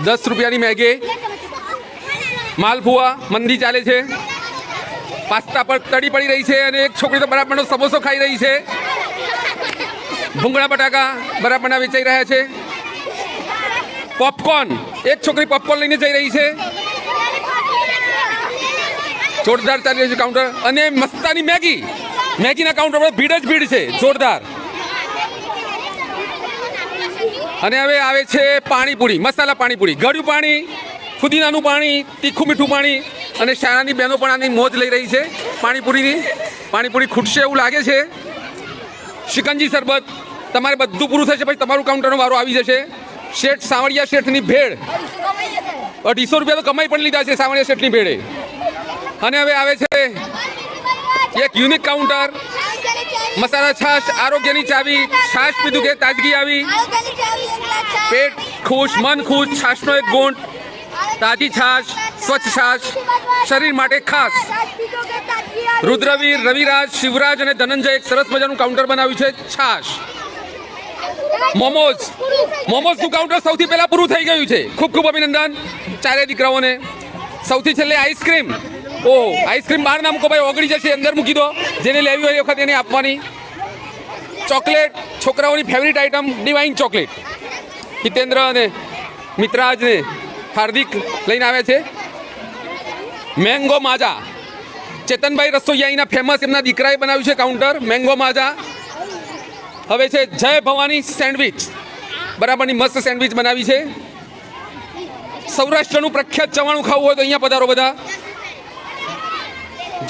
10 રૂપિયાની મેગી, માલપુઆ મંદી ચાલે છે, પાસ્તા પર તળી પડી રહી છે અને એક છોકરી તો બરાબરનો સમોસો ખાઈ રહી છે. ભૂંગળા બટાકા બરાબરના વેચાઈ રહ્યા છે. પોપકોર્ન, એક છોકરી પોપકોર્ન લઈને જઈ રહી છે. જોરદાર ચાલી રહ્યું છે કાઉન્ટર. અને મસ્તાની મેગીના કાઉન્ટર પર ભીડ જ ભીડ છે, જોરદાર. અને હવે આવે છે પાણીપુરી, મસાલા પાણીપુરી, ગળ્યું પાણી, ફુદીનાનું પાણી, તીખું મીઠું પાણી. અને શાળાની બહેનો પણ આની મોજ લઈ રહી છે પાણીપુરી ખૂટશે એવું લાગે છે. શિકંજી શરબત, તમારે બધું પૂરું થશે પછી તમારું કાઉન્ટરનો વારો આવી જશે. શેઠ સાવળિયા શેઠની ભેળ, 250 રૂપિયા તો કમાઈ પણ લીધા છે સાવળિયા શેઠની ભેળે. અને હવે આવે છે એક યુનિક કાઉન્ટર, મસાલા છાશ, આરોગ્યની ચાવી, છાશ પીધું કે તાજગી આવી, પેટ ખુશ મન ખુશ, છાશનો એક ગુણ, તાજી છાશ, સ્વચ્છ છાશ, શરીર માટે ખાસ. રુદ્રવીર, રવિરાજ, શિવરાજ અને ધનંજય એક સરસ મજાનું કાઉન્ટર બનાવ્યું છે. છાશ, મોમોઝનું કાઉન્ટર સૌથી પહેલા પૂરું થઈ ગયું છે. ખૂબ ખૂબ અભિનંદન ચારે દીકરાઓને. સૌથી છેલ્લે આઈસ્ક્રીમ. આઈસ્ક્રીમ બહાર ના મૂકો ભાઈ, ઓગળી જશે, અંદર મૂકી દો. જેને લેવી હોય એ વખત એને આપવાની. ચોકલેટ, છોકરાઓની favourite item divine chocolate. Hitendra અને મિત્રાજને હાર્દિક લઈને આવ્યા છે. મેંગો માજા, ચેતનભાઈ રસોઈયાના ફેમસ એમના દીકરાએ બનાવ્યું છે કાઉન્ટર મેંગો માજા. હવે છે જય ભવાની સેન્ડવિચ, બરાબરની મસ્ત સેન્ડવિચ બનાવી છે. સૌરાષ્ટ્રનું પ્રખ્યાત ચવાણું ખાવું હોય તો અહીંયા પધારો બધા.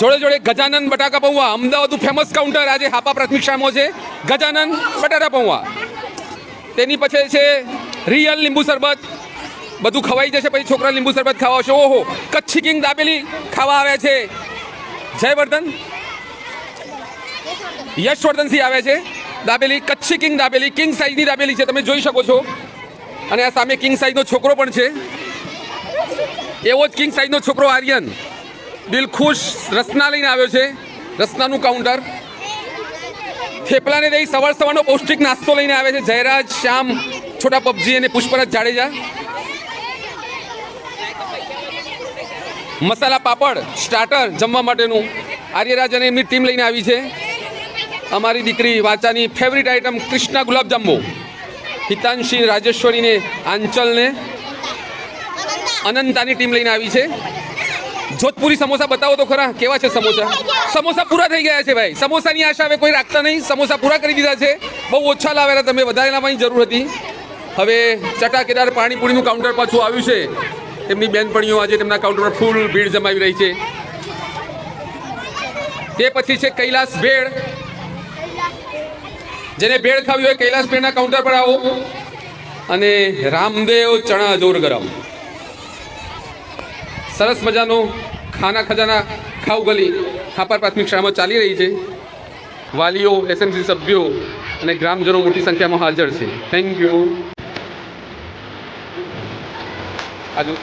જોડે જોડે ગજાનન બટાકા પૌવા, અમદાવાદનું ફેમસ કાઉન્ટર. આજે હાપા પ્રાથમિક શાળામાં છે ગજાનન બટાટા પૌવા. તેની પછી છે રિયલ લીંબુ શરબત. બધું ખવાઈ જશે પછી છોકરા લીંબુ શરબત ખાવા આવશે. ઓહો, કચ્છી કિંગ દાબેલી ખાવા આવ્યા છે. જયવર્ધન, યશવર્ધનથી આવ્યા છે. દાબેલી, કચ્છી કિંગ દાબેલી, કિંગ સાઇઝની દાબેલી છે, તમે જોઈ શકો છો. અને આ સામે કિંગ સાઇઝનો છોકરો પણ છે. એવો જ કિંગ સાઇઝનો છોકરો આર્યન દિલખુશ રસના લઈને આવ્યો છે. રસનાનું કાઉન્ટર. થેપલાને દઈ સવારનો પૌષ્ટિક નાસ્તો લઈને આવે છે. જયરાજ, શ્યામ, છોટા પબજી અને પુષ્પરાજ જાડેજા. મસાલા પાપડ સ્ટાર્ટર જમવા માટેનું આર્યરાજ અને એમની ટીમ લઈને આવી છે. અમારી દીકરી વાચાની ફેવરિટ આઈટમ કૃષ્ણા ગુલાબજાંબુ. હિતાંશી, રાજેશ્વરીને, આંચલને, અનંતાની ટીમ લઈને આવી છે. જોધપુરી સમોસા બતાવો તો ખરા, કેવા છે સમોસા? સમોસા પૂરા થઈ ગયા છે ભાઈ. સમોસાની આશા હવે કોઈ રાખતા નહીં. સમોસા પૂરા કરી દીધા છે. બહુ ઓછા લાવેલા તમે, વધારે લાવવાની જરૂર હતી. હવે ચટાકેદાર પાણીપુરીનું કાઉન્ટર પાછું આવ્યું છે. તેમની બેનપણીઓ આજે તેમના કાઉન્ટર પર ફૂલ ભીડ જમાવી રહી છે. તે પછી છે કૈલાસ ભેળ. જેને ભેળ ખાવી હોય કૈલાસ ભેળના કાઉન્ટર પર આવો. અને રામદેવ ચણા જોર ગરમ, સરસ મજાનો ખાના ખજાના ખાવ ગલી હાપા પ્રાથમિક શાળામાં ચાલી રહી છે. વાલીઓ, એસએમસી સભ્યો અને ગ્રામજનો મોટી સંખ્યામાં હાજર છે. Thank you. આજુ